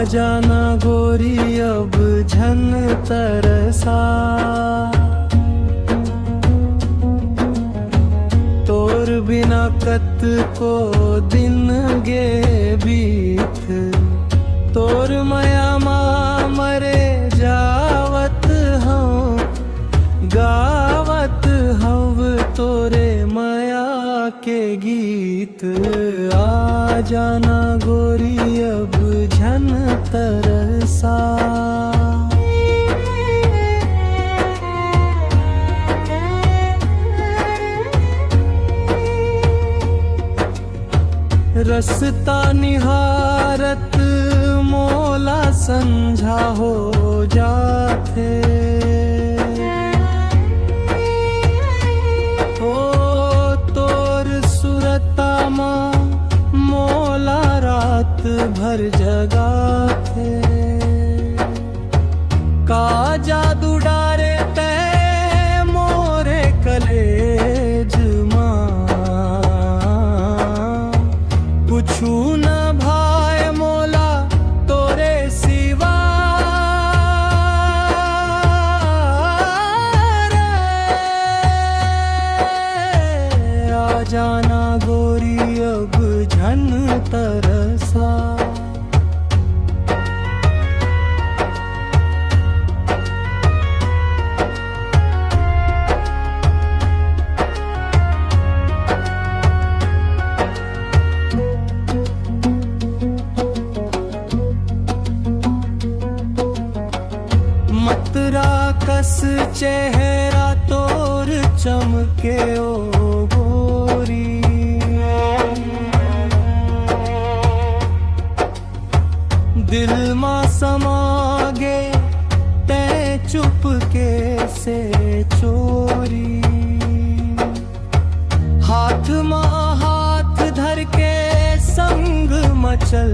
जाना गोरी अब झन तरसा, तोर बिना कत को दिन गे बीत, तोर माया माँ मरे जावत हूँ, गावत हव तोरे माया के गीत। आ जाना गोरी अब झन तरसा। रसता निहारत मोला संझा हो जाथे, ओ तोर सुरता माँ मोला रात भर जगाथे। का जादू डारे ते मोरे कलेज माँ, कुछु न भाए मोला तोरे सिवा रे। आ जाना गोरी अब झन तरसा। मतरा कस चेहरा तोर चमके ओ गोरी, दिल माँ समागे ते चुपके से चोरी। हाथ माँ हाथ धर के संग मचल